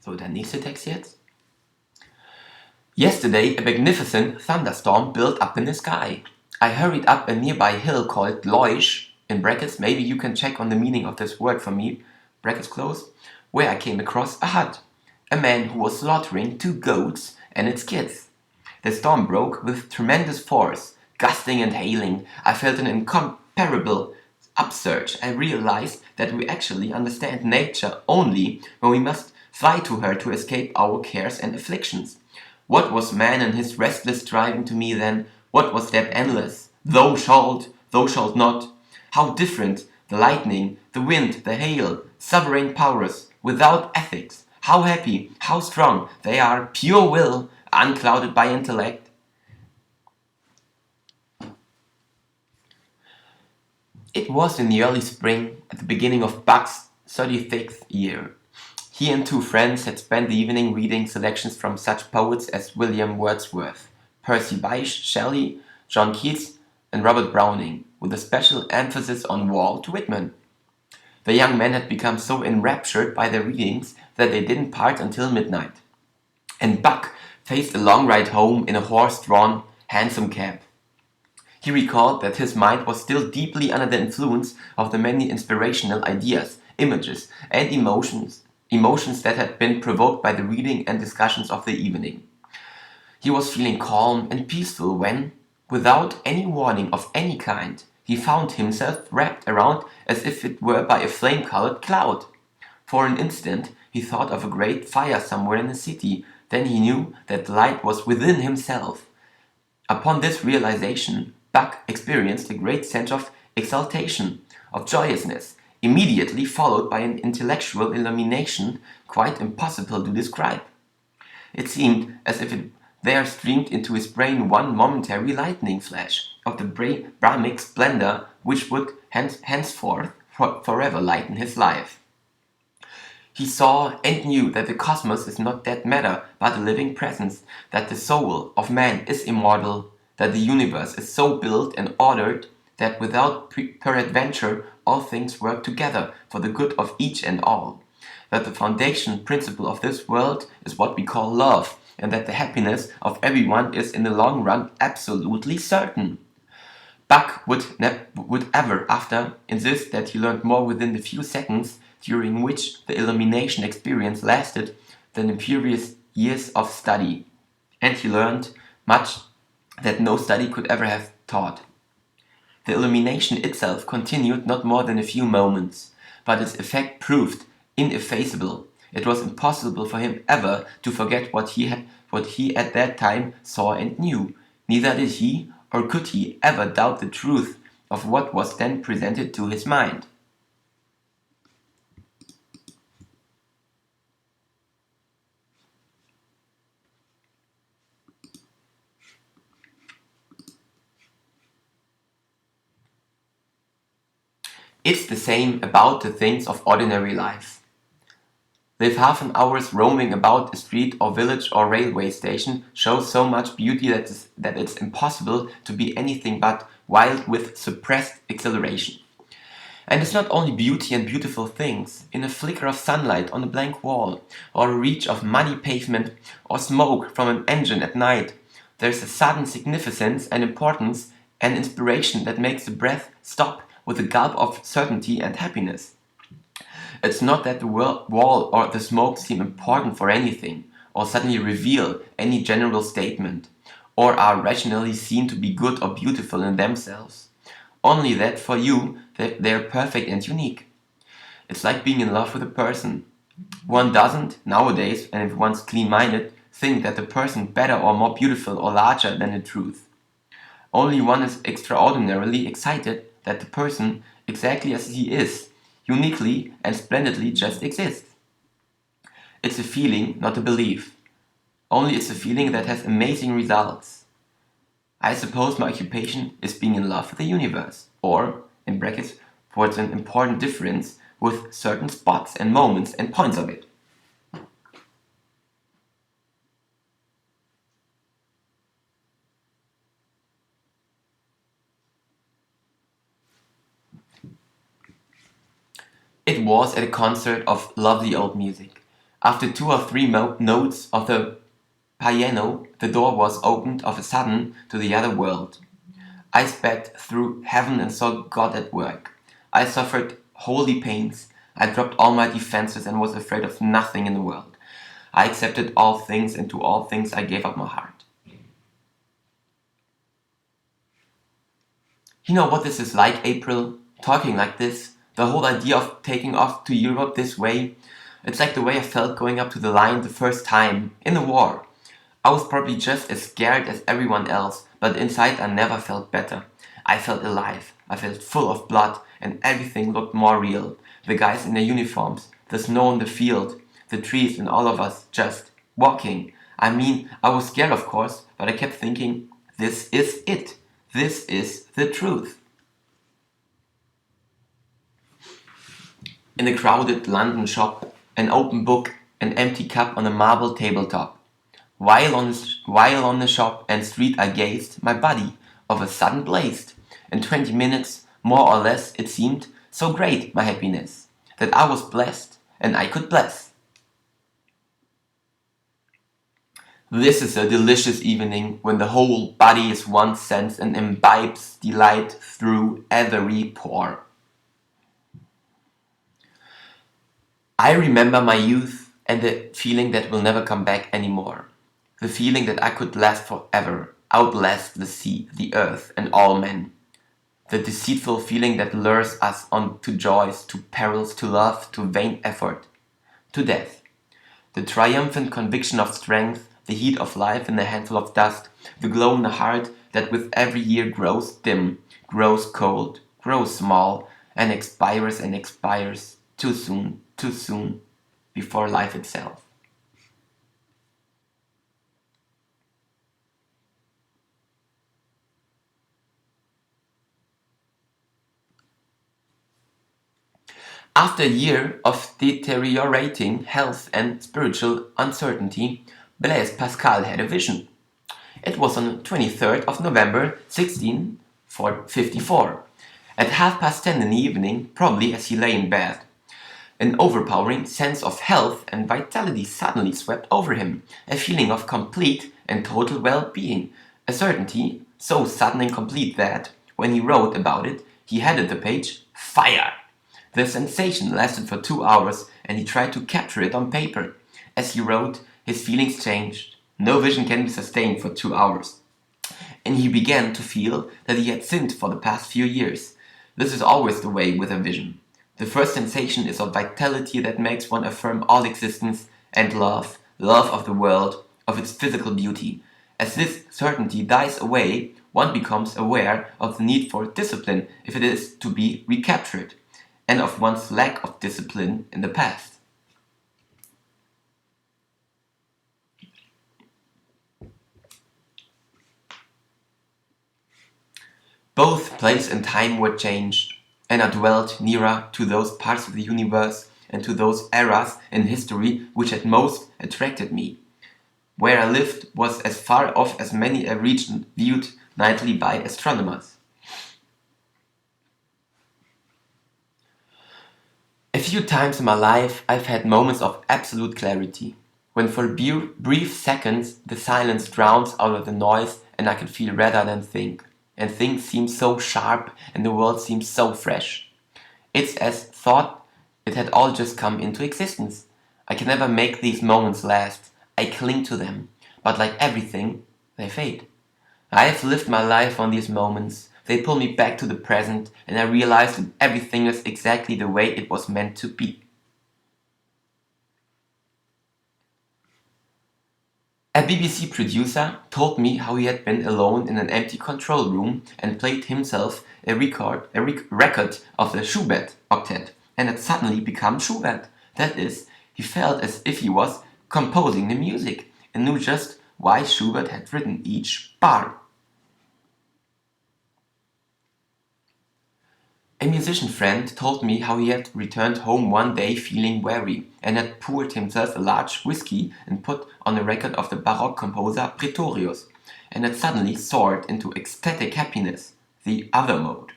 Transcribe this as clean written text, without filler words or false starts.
So, der nächste Text jetzt. Yesterday, a magnificent thunderstorm built up in the sky. I hurried up a nearby hill called Leusch, in brackets, maybe you can check on the meaning of this word for me, brackets close, where I came across a hut. A man who was slaughtering 2 goats and its kids. The storm broke with tremendous force, gusting and hailing. I felt an incomparable upsurge. I realized that we actually understand nature only when we must fly to her to escape our cares and afflictions. What was man and his restless striving to me then? What was that endless? Thou shalt not. How different the lightning, the wind, the hail, sovereign powers, without ethics. How happy, how strong they are, pure will, unclouded by intellect. It was in the early spring, at the beginning of Buck's 36th year. He and 2 friends had spent the evening reading selections from such poets as William Wordsworth, Percy Bysshe Shelley, John Keats, and Robert Browning, with a special emphasis on Walt Whitman. The young men had become so enraptured by their readings that they didn't part until midnight. And Buck faced a long ride home in a horse-drawn, hansom cab. He recalled that his mind was still deeply under the influence of the many inspirational ideas, images, and emotions that had been provoked by the reading and discussions of the evening. He was feeling calm and peaceful when, without any warning of any kind, he found himself wrapped around as if it were by a flame-colored cloud. For an instant he thought of a great fire somewhere in the city, then he knew that the light was within himself. Upon this realization, Buck experienced a great sense of exaltation, of joyousness, immediately followed by an intellectual illumination quite impossible to describe. It seemed as if there streamed into his brain one momentary lightning flash of the Brahmic splendor which would henceforth forever lighten his life. He saw and knew that the cosmos is not dead matter but a living presence, that the soul of man is immortal, that the universe is so built and ordered that without peradventure all things work together for the good of each and all, that the foundation principle of this world is what we call love, and that the happiness of everyone is in the long run absolutely certain. Buck would ever after insist that he learned more within the few seconds during which the illumination experience lasted than in previous years of study, and he learned much that no study could ever have taught. The illumination itself continued not more than a few moments, but its effect proved ineffaceable. It was impossible for him ever to forget what he at that time saw and knew. Neither did he, or could he, ever doubt the truth of what was then presented to his mind. It's the same about the things of ordinary life. Live half an hour's roaming about a street or village or railway station shows so much beauty that it's impossible to be anything but wild with suppressed exhilaration. And it's not only beauty and beautiful things. In a flicker of sunlight on a blank wall, or a reach of muddy pavement, or smoke from an engine at night, there's a sudden significance and importance and inspiration that makes the breath stop with a gulp of certainty and happiness. It's not that the wall or the smoke seem important for anything, or suddenly reveal any general statement, or are rationally seen to be good or beautiful in themselves. Only that for you they're perfect and unique. It's like being in love with a person. One doesn't, nowadays, and if one's clean-minded, think that the person better or more beautiful or larger than the truth. Only one is extraordinarily excited that the person, exactly as he is, uniquely and splendidly just exists. It's a feeling, not a belief. Only it's a feeling that has amazing results. I suppose my occupation is being in love with the universe, or, in brackets, what's an important difference with certain spots and moments and points of it. It was at a concert of lovely old music. After 2 or 3 notes of the piano, the door was opened of a sudden to the other world. I sped through heaven and saw God at work. I suffered holy pains. I dropped all my defenses and was afraid of nothing in the world. I accepted all things, and to all things I gave up my heart. You know what this is like, April? Talking like this? The whole idea of taking off to Europe this way? It's like the way I felt going up to the line the first time, in the war. I was probably just as scared as everyone else, but inside I never felt better. I felt alive, I felt full of blood, and everything looked more real. The guys in their uniforms, the snow on the field, the trees, and all of us just walking. I mean, I was scared of course, but I kept thinking, this is it. This is the truth. In a crowded London shop, an open book, an empty cup on a marble tabletop. While on the shop and street I gazed, my body of a sudden blazed. In 20 minutes, more or less, it seemed so great, my happiness, that I was blessed and I could bless. This is a delicious evening when the whole body is one sense and imbibes delight through every pore. I remember my youth and the feeling that will never come back anymore. The feeling that I could last forever, outlast the sea, the earth, and all men. The deceitful feeling that lures us on to joys, to perils, to love, to vain effort, to death. The triumphant conviction of strength, the heat of life in a handful of dust, the glow in the heart that with every year grows dim, grows cold, grows small, and expires too soon, before life itself. After a year of deteriorating health and spiritual uncertainty, Blaise Pascal had a vision. It was on the 23rd of November 1654, at 10:30 in the evening, probably as he lay in bed. An overpowering sense of health and vitality suddenly swept over him, a feeling of complete and total well-being, a certainty so sudden and complete that, when he wrote about it, he headed the page, "Fire!" The sensation lasted for 2 hours and he tried to capture it on paper. As he wrote, his feelings changed. No vision can be sustained for 2 hours. And he began to feel that he had sinned for the past few years. This is always the way with a vision. The first sensation is of vitality that makes one affirm all existence and love of the world, of its physical beauty. As this certainty dies away, one becomes aware of the need for discipline if it is to be recaptured, and of one's lack of discipline in the past. Both place and time were changed, and I dwelt nearer to those parts of the universe and to those eras in history which had most attracted me. Where I lived was as far off as many a region viewed nightly by astronomers. A few times in my life I've had moments of absolute clarity, when for brief seconds the silence drowns out the noise and I can feel rather than think, and things seem so sharp and the world seems so fresh. It's as thought it had all just come into existence. I can never make these moments last. I cling to them, but like everything, they fade. I have lived my life on these moments. They pull me back to the present, and I realize that everything is exactly the way it was meant to be. A BBC producer told me how he had been alone in an empty control room and played himself a record of the Schubert octet, and had suddenly become Schubert. That is, he felt as if he was composing the music and knew just why Schubert had written each bar. A musician friend told me how he had returned home one day feeling weary and had poured himself a large whiskey and put on a record of the Baroque composer Pretorius, and had suddenly soared into ecstatic happiness, the other mode.